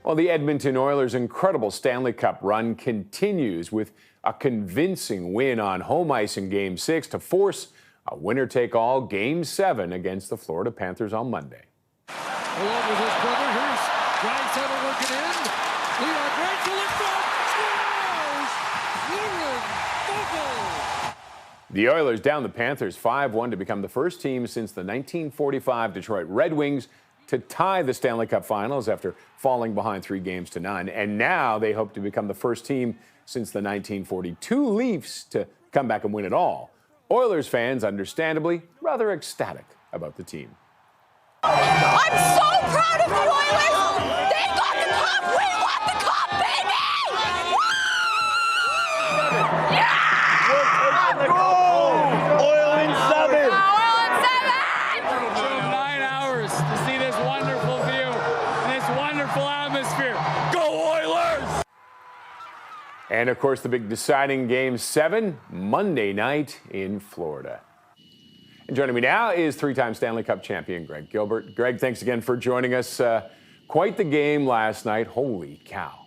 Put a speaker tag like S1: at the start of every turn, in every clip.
S1: Well, the Edmonton Oilers' incredible Stanley Cup run continues with a convincing win on home ice in Game 6 to force a winner-take-all Game 7 against the Florida Panthers on Monday.
S2: Along with his brother, here's Draisaitl working in. Leon Draisaitl in front, scores!
S1: The Oilers down the Panthers 5-1 to become the first team since the 1945 Detroit Red Wings to tie the Stanley Cup Finals after falling behind 3-0. And now they hope to become the first team since the 1942 Leafs to come back and win it all. Oilers fans, understandably, rather ecstatic about the team.
S3: I'm so proud of the Oilers! They got the cup! We want the cup, baby! Yeah!
S4: Oil in 7!
S3: Oil in 7!
S2: 9 hours to see this wonderful view and this wonderful atmosphere. Go Oilers!
S1: And, of course, the big deciding Game 7, Monday night in Florida. And joining me now is three-time Stanley Cup champion Greg Gilbert. Greg, thanks again for joining us. Quite the game last night. Holy cow.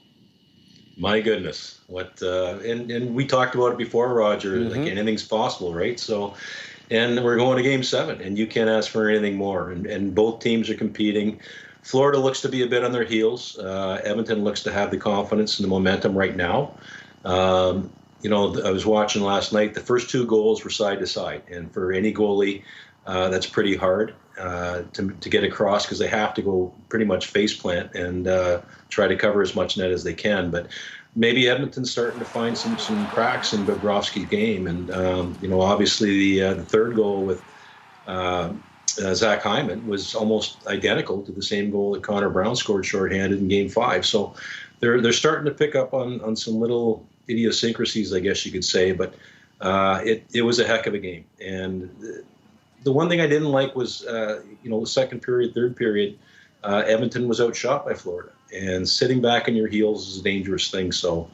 S5: My goodness. And we talked about it before, Roger. Like anything's possible, right? So, and we're going to Game 7, and you can't ask for anything more. And both teams are competing. Florida looks to be a bit on their heels. Edmonton looks to have the confidence and the momentum right now. You know, I was watching last night. The first two goals were side to side, and for any goalie, that's pretty hard to get across because they have to go pretty much face plant and try to cover as much net as they can. But maybe Edmonton's starting to find some cracks in Bobrovsky's game, and you know, obviously the third goal with Zach Hyman was almost identical to the same goal that Connor Brown scored shorthanded in Game 5. So they're starting to pick up on some little idiosyncrasies, I guess you could say, but it was a heck of a game. And the one thing I didn't like was, you know, the second period, third period, Edmonton was outshot by Florida. And sitting back on your heels is a dangerous thing. So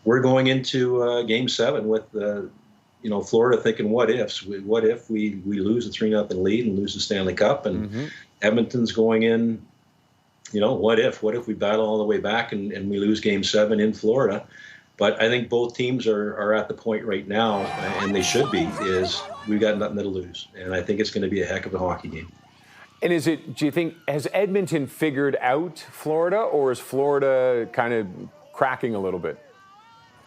S5: we're going into Game 7 with, you know, Florida thinking what ifs. What if we lose a 3-0 lead and lose the Stanley Cup? And Edmonton's going in, you know, what if? What if we battle all the way back and we lose Game 7 in Florida? But I think both teams are at the point right now, and they should be, is we've got nothing to lose. And I think it's going to be a heck of a hockey game.
S1: And do you think, has Edmonton figured out Florida, or is Florida kind of cracking a little bit?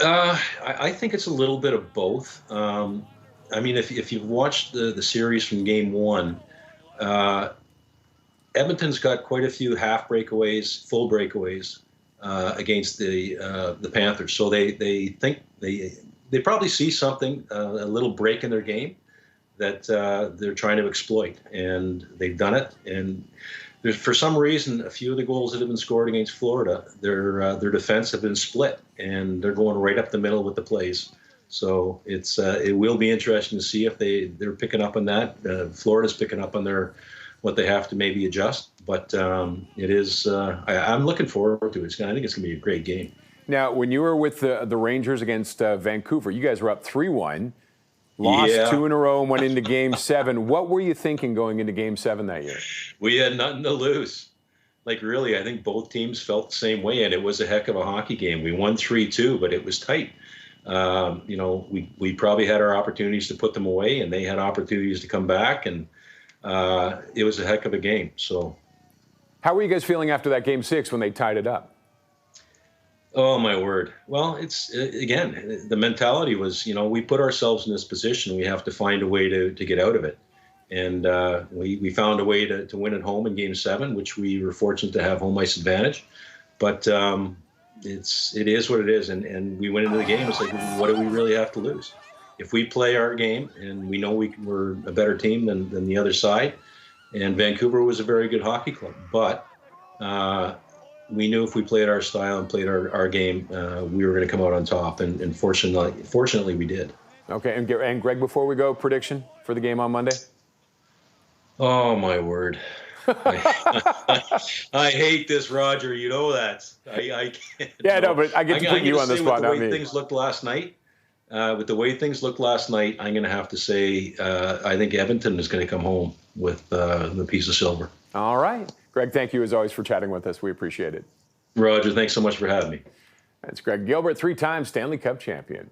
S5: I think it's a little bit of both. I mean, if you've watched the series from Game 1, Edmonton's got quite a few half breakaways, full breakaways against the Panthers. So they think they probably see something, a little break in their game that they're trying to exploit, and they've done it. And there's, for some reason, a few of the goals that have been scored against Florida, their defense have been split, and they're going right up the middle with the plays. So it will be interesting to see if they're picking up on that. Florida's picking up on what they have to maybe adjust. But it is. I'm looking forward to it. I think it's going to be a great game.
S1: Now, when you were with the Rangers against Vancouver, you guys were up 3-1, lost 2 in a row and went into Game 7. What were you thinking going into Game 7 that year? We
S5: had nothing to lose. Like, really, I think both teams felt the same way, and it was a heck of a hockey game. We won 3-2, but it was tight. You know, we probably had our opportunities to put them away, and they had opportunities to come back, and it was a heck of a game. So,
S1: how were you guys feeling after that Game 6 when they tied it up?
S5: Oh, my word. Well, it's, again, the mentality was, you know, we put ourselves in this position. We have to find a way to get out of it. And we found a way to win at home in Game 7, which we were fortunate to have home ice advantage. But it is what it is. And we went into the game. It's like, what do we really have to lose? If we play our game and we know we're a better team than the other side, and Vancouver was a very good hockey club, but we knew if we played our style and played our game, we were going to come out on top, and fortunately we did.
S1: Okay, and Greg, before we go, prediction for the game on Monday?
S5: Oh, my word. I hate this, Roger. You know that. I can't.
S1: Yeah, no, but I get to put you on the spot, not me.
S5: With the way things looked last night, I'm going to have to say I think Edmonton is going to come home with the piece of silver.
S1: All right. Greg, thank you as always for chatting with us. We appreciate it.
S5: Roger, thanks so much for having me.
S1: That's Greg Gilbert, three-time Stanley Cup champion.